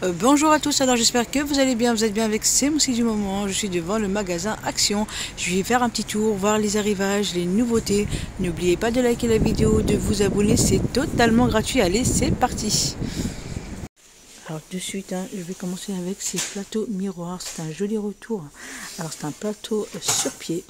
Bonjour à tous, alors j'espère que vous allez bien, vous êtes bien avec C'est Moussi du moment. Je suis devant le magasin Action. Je vais faire un petit tour, voir les arrivages, les nouveautés. N'oubliez pas de liker la vidéo, de vous abonner, c'est totalement gratuit. Allez, c'est parti. Alors de suite, je vais commencer avec ces plateaux miroirs. C'est un joli retour. Alors c'est un plateau sur pied,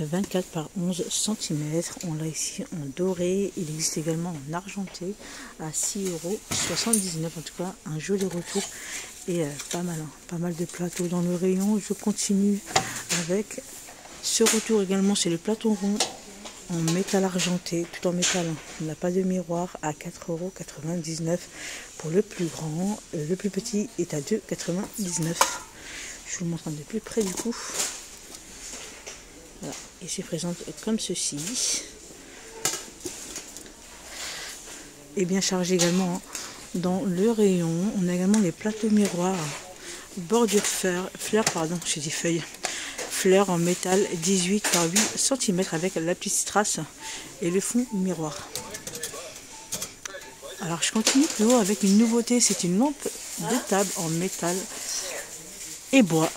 24 par 11 cm. On l'a ici en doré. Il existe également en argenté à 6,79 €. En tout cas, un joli retour et pas mal. Pas mal de plateaux dans le rayon. Je continue avec ce retour également. C'est le plateau rond en métal argenté, tout en métal. On n'a pas de miroir à 4,99 € pour le plus grand. Le plus petit est à 2,99 €. Je vous montre un de plus près du coup. Voilà, il se présente comme ceci. Et bien chargé également dans le rayon. On a également les plateaux miroirs bordure fleur, pardon, j'ai dit feuille. Fleur en métal 18 par 8 cm avec la petite strass et le fond miroir. Alors je continue plus haut avec une nouveauté, c'est une lampe de table en métal et bois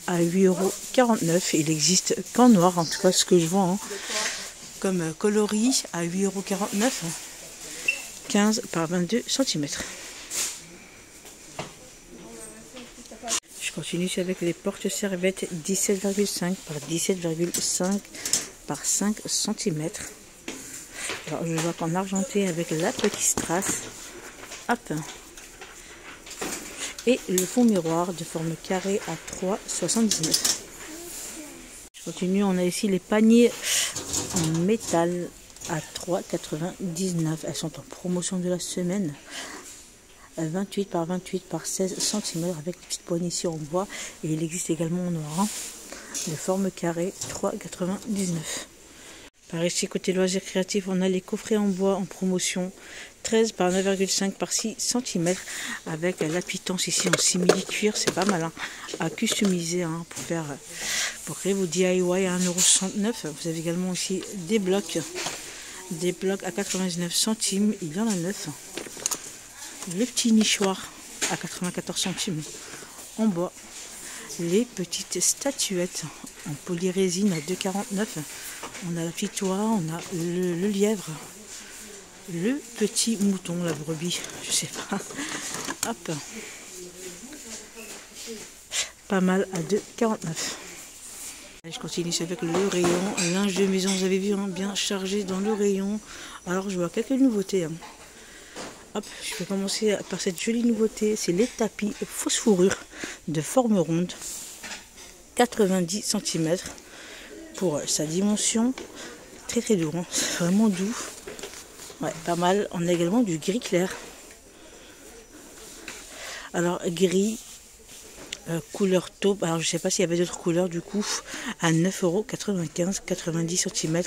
à 8,49 €. Il existe qu'en noir, en tout cas ce que je vois comme coloris à 8,49 €, 15 par 22 cm. Je continue avec les porte-serviettes 17,5 par 17,5 par 5 cm. Alors je vois qu'en argenté avec la petite strass. Hop. Et le fond miroir de forme carrée à 3,79 €. Je continue, on a ici les paniers en métal à 3,99 €. Elles sont en promotion de la semaine. 28 par 28 par 16 cm avec une petite poignée ici en bois. Et il existe également en noir de forme carrée, 3,99 €. Par ici, côté loisirs créatifs, on a les coffrets en bois en promotion, 13 par 9,5 par 6 cm avec la pitance ici en simili-cuir. C'est pas mal à customiser pour créer vos DIY à 1,69 €. Vous avez également aussi des blocs à 99 centimes. Il y en a 9. Le petit nichoir à 94 centimes en bois. Les petites statuettes en polyrésine à 2,49 €. On a la petite oie, on a le lièvre, le petit mouton, la brebis, je sais pas. Hop. Pas mal à 2,49 €. Je continue avec le rayon linge de maison. Vous avez vu, bien chargé dans le rayon. Alors je vois quelques nouveautés. Hop, je vais commencer par cette jolie nouveauté, c'est les tapis fausse fourrure de forme ronde, 90 cm pour sa dimension, très doux, c'est vraiment doux, ouais, pas mal. On a également du gris clair, alors gris, couleur taupe, alors je sais pas s'il y avait d'autres couleurs du coup, à 9,95 €, 90 cm.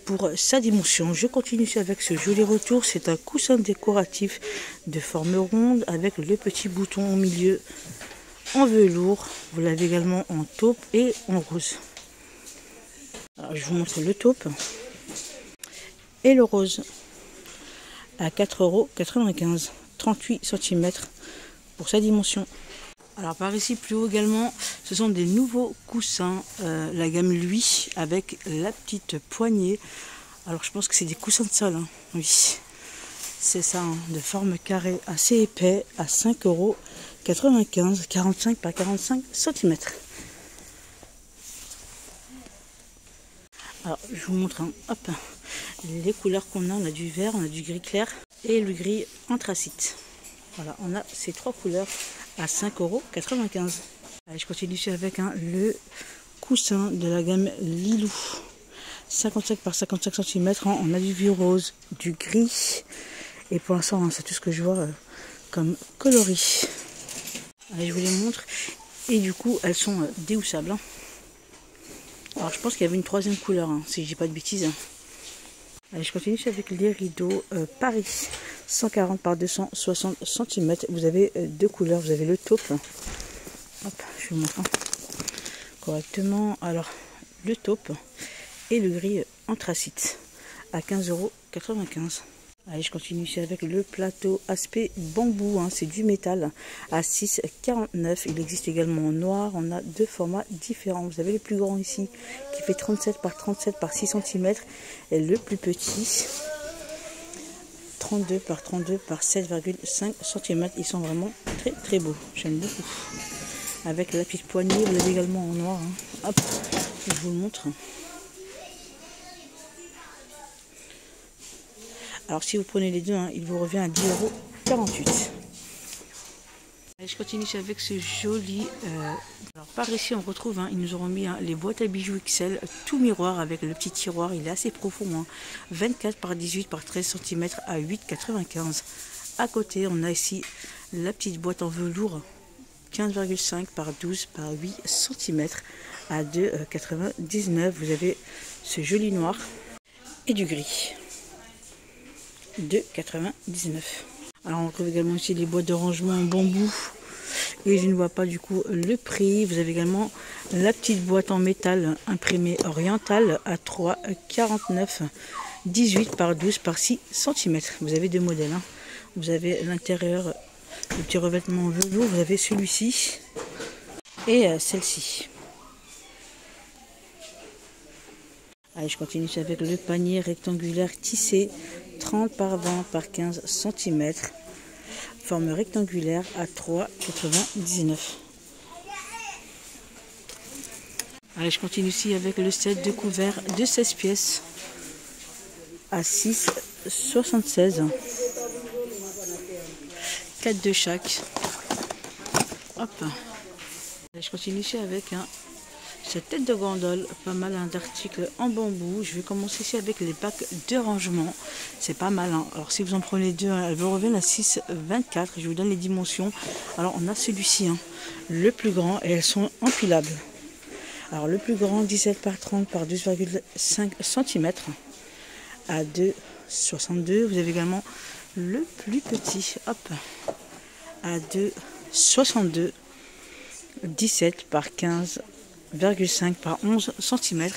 Pour sa dimension. Je continue avec ce joli retour. C'est un coussin décoratif de forme ronde avec le petit bouton au milieu en velours. Vous l'avez également en taupe et en rose. Alors, je vous montre le taupe et le rose à 4,95 €, 38 cm pour sa dimension. Alors par ici plus haut également, ce sont des nouveaux coussins, la gamme Lui avec la petite poignée. Alors je pense que c'est des coussins de sol, oui. C'est ça, de forme carrée assez épais à 5,95 €, 45 par 45 cm. Alors je vous montre hop, les couleurs qu'on a. On a du vert, on a du gris clair et le gris anthracite. Voilà, on a ces trois couleurs à 5,95 €. Allez, je continue avec le coussin de la gamme Lilou, 55 par 55 cm. On a du vieux rose, du gris et pour l'instant c'est tout ce que je vois comme coloris. Allez, je vous les montre et du coup elles sont déhoussables. Alors je pense qu'il y avait une troisième couleur, si je dis pas de bêtises. Allez, je continue avec les rideaux Paris, 140 par 260 cm. Vous avez deux couleurs, vous avez le taupe. Hop, je vous montre correctement. Alors, le taupe et le gris anthracite à 15,95 €. Allez, je continue ici avec le plateau aspect bambou, hein, c'est du métal à 6,49. Il existe également en noir, on a deux formats différents. Vous avez le plus grand ici qui fait 37 par 37 par 6 cm et le plus petit 32 par 32 par 7,5 cm. Ils sont vraiment très très beaux, j'aime beaucoup. Avec la petite poignée, vous l'avez également en noir. Hein. Hop, je vous le montre. Alors si vous prenez les deux, hein, il vous revient à 10,48 €. Allez, je continue avec ce joli... Alors par ici on retrouve, hein, ils nous auront mis les boîtes à bijoux XL, tout miroir avec le petit tiroir, il est assez profond. Hein, 24 par 18 par 13 cm à 8,95 €. À côté on a ici la petite boîte en velours 15,5 par 12 par 8 cm à 2,99 €. Vous avez ce joli noir et du gris. 2,99 €. Alors on retrouve également ici les boîtes de rangement en bambou et je ne vois pas du coup le prix. Vous avez également la petite boîte en métal imprimée orientale à 3,49 €, 18 par 12 par 6 cm. Vous avez deux modèles. Hein. Vous avez l'intérieur, le petit revêtement en velours. Vous avez celui-ci et celle-ci. Allez, je continue avec le panier rectangulaire tissé 30 par 20 par 15 cm. Forme rectangulaire à 3,99 €. Allez, je continue ici avec le set de couverts de 16 pièces à 6,76 €. 4 de chaque. Hop. Allez, je continue ici avec cette tête de gondole, pas mal d'articles en bambou. Je vais commencer ici avec les bacs de rangement. C'est pas mal. Hein. Alors si vous en prenez deux, elles vous reviennent à 6,24 €. Je vous donne les dimensions. Alors on a celui-ci, hein, le plus grand, et elles sont empilables. Alors le plus grand, 17 par 30 par 12,5 cm à 2,62 €. Vous avez également le plus petit, hop, à 2,62 €, 17 par 15,5 par 11 cm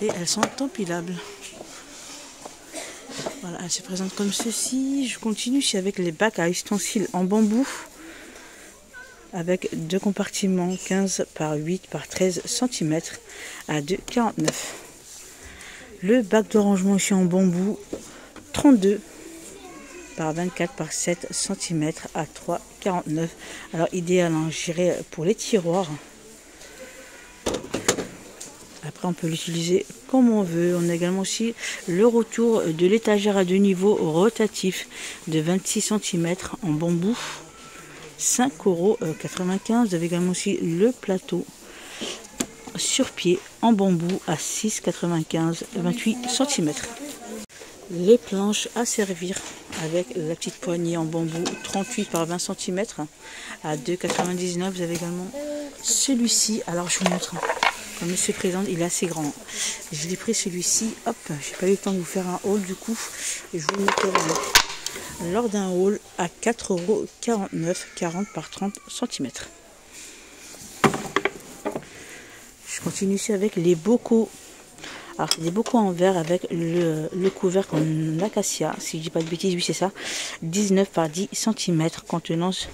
et elles sont empilables. Voilà, elles se présentent comme ceci. Je continue ici avec les bacs à ustensiles en bambou avec deux compartiments 15 par 8 par 13 cm à 2,49 €. Le bac de rangement ici en bambou 32 par 24 par 7 cm à 3,49 €. Alors idéal, hein, j'irai pour les tiroirs. Après, on peut l'utiliser comme on veut. On a également aussi le retour de l'étagère à deux niveaux rotatif de 26 cm en bambou. 5,95 €. Vous avez également aussi le plateau sur pied en bambou à 6,95 €, 28 cm. Les planches à servir avec la petite poignée en bambou 38 par 20 cm à 2,99 €. Vous avez également celui-ci. Alors je vous montre. Comme il se présente, il est assez grand. Je l'ai pris celui-ci. Hop, j'ai pas eu le temps de vous faire un haul du coup. Et je vous le mettrai lors d'un haul à 4,49 €, 40 par 30 cm. Je continue ici avec les bocaux. Alors c'est des bocaux en verre avec le couvercle en acacia. Si je dis pas de bêtises, oui c'est ça. 19 par 10 cm, contenance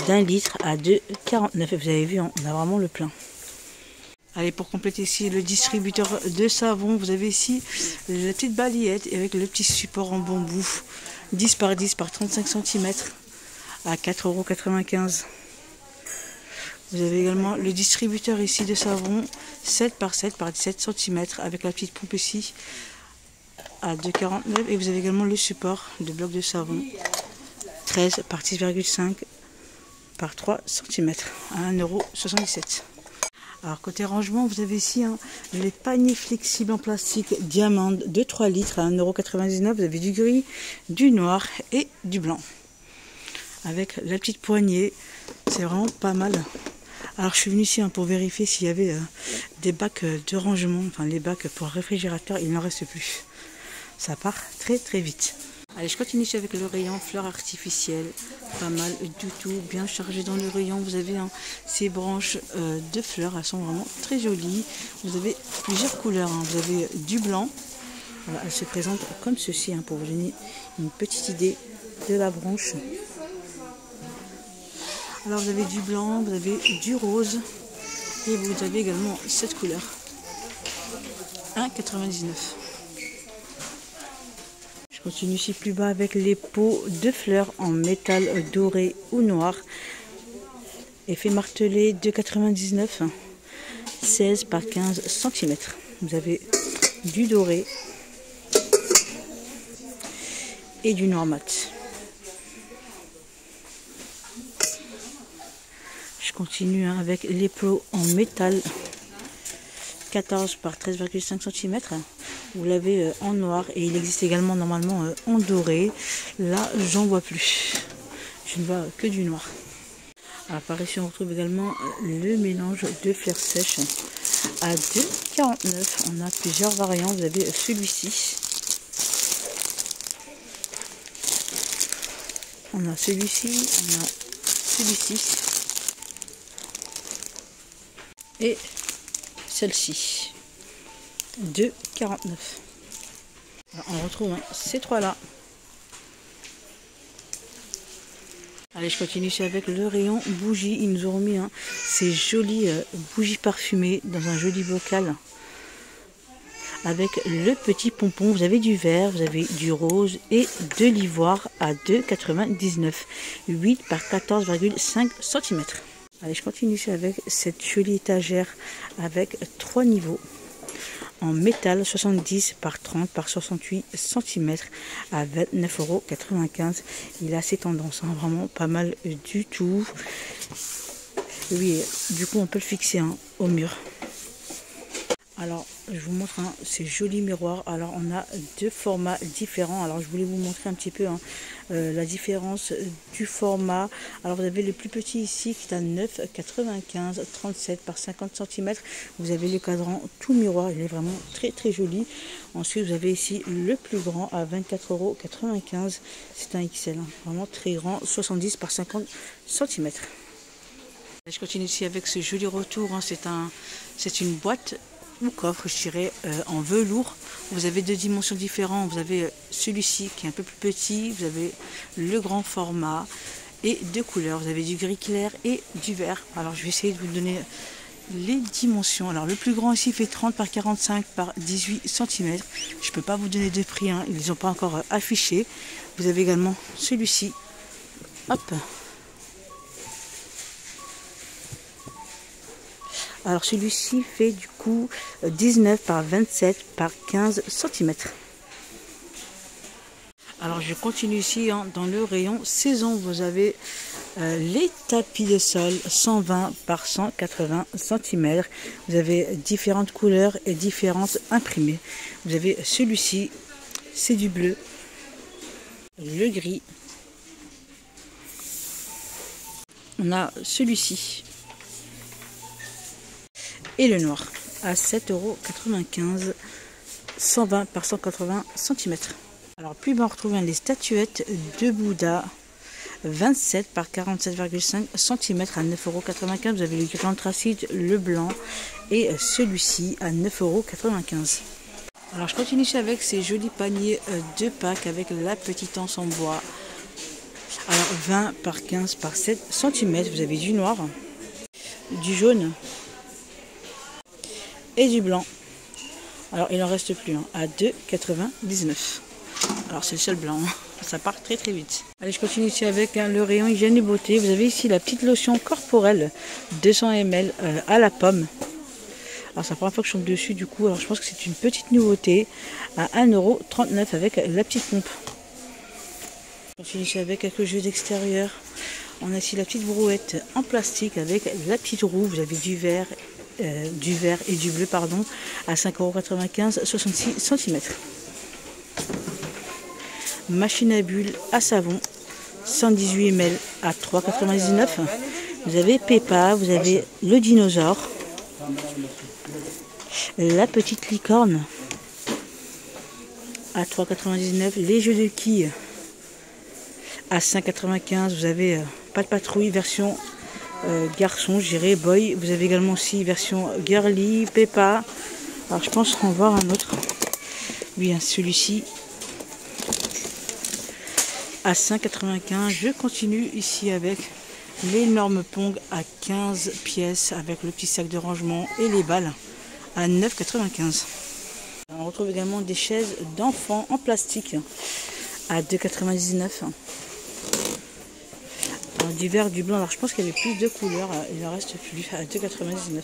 d'1 litre à 2,49 €. Vous avez vu, on a vraiment le plein. Allez, pour compléter ici le distributeur de savon, vous avez ici la petite balayette avec le petit support en bambou 10 par 10 par 35 cm à 4,95 €. Vous avez également le distributeur ici de savon 7 par 7 par 17 cm avec la petite pompe ici à 2,49 €. Et vous avez également le support de bloc de savon 13 par 6,5 par 3 cm à 1,77 €. Alors côté rangement, vous avez ici les paniers flexibles en plastique diamant de 3 litres à 1,99 €. Vous avez du gris, du noir et du blanc. Avec la petite poignée, c'est vraiment pas mal. Alors je suis venue ici pour vérifier s'il y avait des bacs de rangement, enfin les bacs pour réfrigérateur, il n'en reste plus. Ça part très très vite. Allez, je continue ici avec le rayon fleurs artificielles, pas mal du tout, bien chargé dans le rayon. Vous avez ces branches de fleurs, elles sont vraiment très jolies. Vous avez plusieurs couleurs, vous avez du blanc, Voilà, elle se présente comme ceci, hein, pour vous donner une petite idée de la branche. Alors vous avez du blanc, vous avez du rose et vous avez également cette couleur. 1,99 €. Je continue ici plus bas avec les pots de fleurs en métal doré ou noir. Effet martelé 2,99 €. 16 par 15 cm. Vous avez du doré et du noir mat. Je continue avec les plots en métal 14 par 13,5 cm. Vous l'avez en noir et il existe également normalement en doré. Là, j'en vois plus. Je ne vois que du noir. Alors, par ici, on retrouve également le mélange de fleurs sèches à 2,49 €. On a plusieurs variantes. Vous avez celui-ci. On a celui-ci. On a celui-ci. Et celle-ci. 2,49 €. On retrouve ces trois-là. Allez, je continue ici avec le rayon bougies. Ils nous ont remis ces jolies bougies parfumées dans un joli bocal. Avec le petit pompon, vous avez du vert, vous avez du rose et de l'ivoire à 2,99 €. 8 par 14,5 cm. Allez, je continue ici avec cette jolie étagère avec 3 niveaux. En métal 70 par 30 par 68 cm à 29,95 €. Il a assez tendance, hein, vraiment pas mal du tout. Oui, du coup on peut le fixer au mur. Alors je vous montre ces jolis miroirs. Alors on a deux formats différents. Alors je voulais vous montrer un petit peu la différence du format. Alors vous avez le plus petit ici qui est à 9,95 €, 37 par 50 cm. Vous avez le cadran tout miroir, il est vraiment très très joli. Ensuite vous avez ici le plus grand à 24,95 €. C'est un XL, vraiment très grand, 70 par 50 cm. Je continue ici avec ce joli retour. C'est une boîte ou coffre, je dirais, en velours. Vous avez deux dimensions différentes. Vous avez celui-ci qui est un peu plus petit, vous avez le grand format et deux couleurs. Vous avez du gris clair et du vert. Alors je vais essayer de vous donner les dimensions. Alors le plus grand ici fait 30 par 45 par 18 cm. Je ne peux pas vous donner de prix, ils ne les ont pas encore affichés. Vous avez également celui-ci. Hop. Alors celui-ci fait du coup 19 par 27 par 15 cm. Alors je continue ici dans le rayon saison. Vous avez les tapis de sol 120 par 180 cm. Vous avez différentes couleurs et différentes imprimées. Vous avez celui-ci, c'est du bleu, le gris. On a celui-ci. Et le noir à 7,95 €, 120 par 180 cm. Alors plus bas on retrouve les statuettes de Bouddha 27 par 47,5 cm à 9,95 €. Vous avez le gris anthracite, le blanc et celui-ci à 9,95 €. Alors je continue ici avec ces jolis paniers de Pâques avec la petite anse en bois. Alors 20 par 15 par 7 cm. Vous avez du noir, du jaune et du blanc. Alors il n'en reste plus à 2,99 €. Alors c'est le seul blanc, ça part très très vite. Allez, je continue ici avec le rayon hygiène et beauté. Vous avez ici la petite lotion corporelle 200 ml à la pomme. Alors c'est la première fois que je tombe dessus du coup. Alors je pense que c'est une petite nouveauté à 1,39 € avec la petite pompe. Je continue ici avec quelques jeux d'extérieur. On a ici la petite brouette en plastique avec la petite roue. Vous avez du vert et du bleu à 5,95 €, 66 cm. Machine à bulles à savon 118 ml à 3,99 €. Vous avez Peppa, vous avez le dinosaure, la petite licorne à 3,99 €. Les jeux de quilles à 5,95 €. Vous avez pas de patrouille version garçon, je dirais boy. Vous avez également aussi version girly, Peppa. Alors je pense qu'on va voir un autre. Oui, hein, celui-ci à 5,95. Je continue ici avec l'énorme Pong à 15 pièces avec le petit sac de rangement et les balles à 9,95. On retrouve également des chaises d'enfants en plastique à 2,99. Du vert, du blanc. Alors je pense qu'il y avait plus de couleurs, il ne reste plus à 2,99.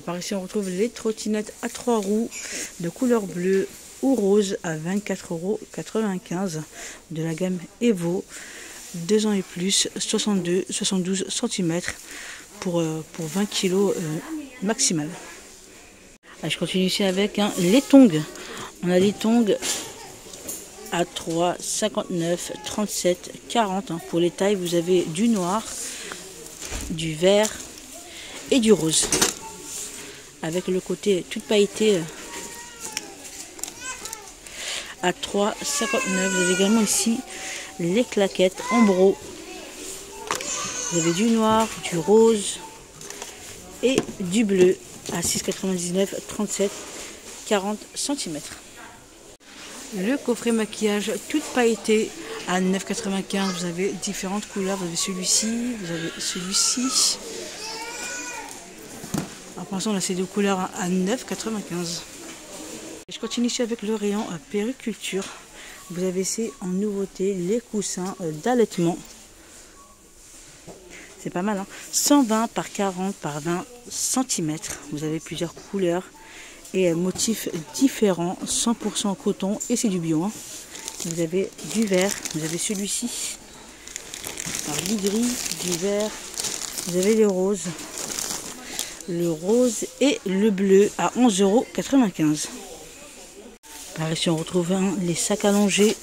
Par ici on retrouve les trottinettes à 3 roues de couleur bleue ou rose à 24,95 € de la gamme Evo, 2 ans et plus, 72 cm pour 20 kg maximal. Je continue ici avec les tongs. On a des tongs à 3, 59, 37, 40. Pour les tailles, vous avez du noir, du vert et du rose. Avec le côté tout pailleté à 3, 59. Vous avez également ici les claquettes en bro. Vous avez du noir, du rose et du bleu à 6,99, 37, 40 cm. Le coffret maquillage tout pailleté à 9,95. Vous avez différentes couleurs. Vous avez celui-ci, vous avez celui-ci. Pour l'instant, on a ces deux couleurs à 9,95. Je continue ici avec le rayon périculture. Vous avez ici en nouveauté les coussins d'allaitement. C'est pas mal, hein. 120 par 40 par 20 cm. Vous avez plusieurs couleurs et motifs différents, 100% en coton, et c'est du bio, hein. Vous avez du vert, vous avez celui-ci, du gris, du vert, vous avez les roses, le rose et le bleu à 11,95 €. Par ici on retrouve les sacs allongés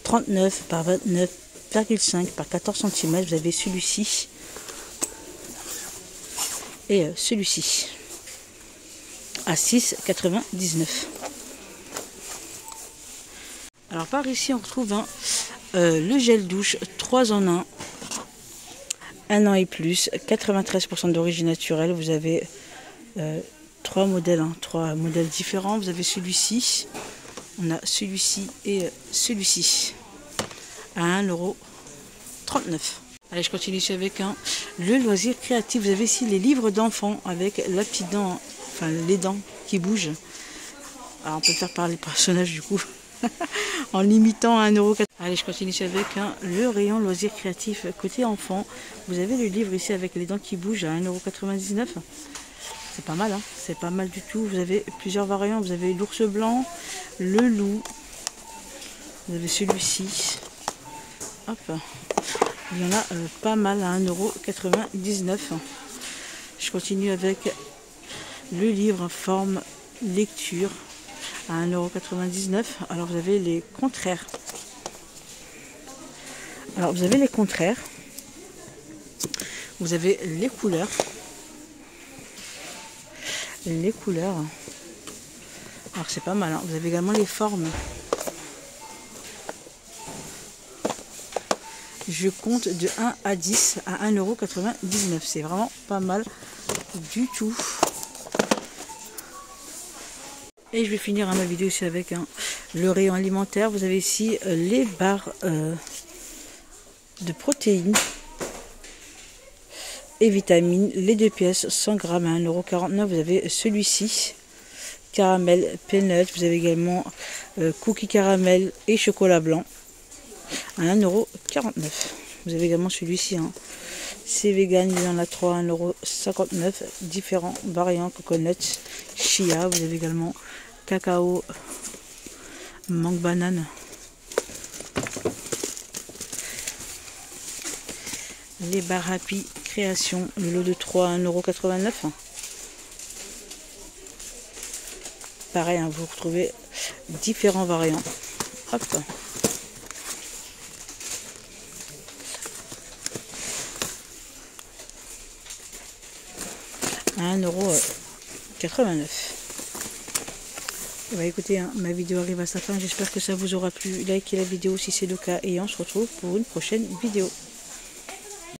39 par 29,5 par 14 cm. Vous avez celui-ci et celui-ci à 6,99 €. Alors par ici on retrouve le gel douche 3 en 1 an et plus, 93% d'origine naturelle. Vous avez 3 modèles, 3 modèles différents. Vous avez celui-ci, on a celui-ci et celui-ci à 1,39 €. Allez, je continue ici avec le loisir créatif. Vous avez ici les livres d'enfants avec la petite dent, enfin les dents qui bougent. Alors on peut faire par les personnages du coup en limitant à 1,4 €. Allez, je continue ici avec le rayon loisir créatif côté enfant. Vous avez le livre ici avec les dents qui bougent à 1,99 €. C'est pas mal, hein, c'est pas mal du tout. Vous avez plusieurs variants. Vous avez l'ours blanc, le loup. Vous avez celui-ci. Hop. Il y en a pas mal à 1,99 €. Je continue avec le livre forme lecture à 1,99 €. Alors vous avez les contraires. Alors vous avez les contraires. Vous avez les couleurs. Les couleurs. Alors c'est pas mal, hein. Vous avez également les formes. Je compte de 1 à 10 à 1,99 €. C'est vraiment pas mal du tout. Et je vais finir ma vidéo ici avec le rayon alimentaire. Vous avez ici les barres de protéines et vitamines, les 2 pièces, 100 grammes à 1,49 €. Vous avez celui-ci, caramel, peanut. Vous avez également cookies caramel et chocolat blanc à 1,49 €. Vous avez également celui-ci, c'est vegan, il y en a 3 à 1,59 €. Différents variants, coconut, chia. Vous avez également cacao, mangue banane. Les barres Happy Création, le lot de 3 à 1,89 €. Pareil, vous retrouvez différents variants. Hop. À 1,89 €. Bah écoutez, ma vidéo arrive à sa fin. J'espère que ça vous aura plu. Likez la vidéo si c'est le cas et on se retrouve pour une prochaine vidéo.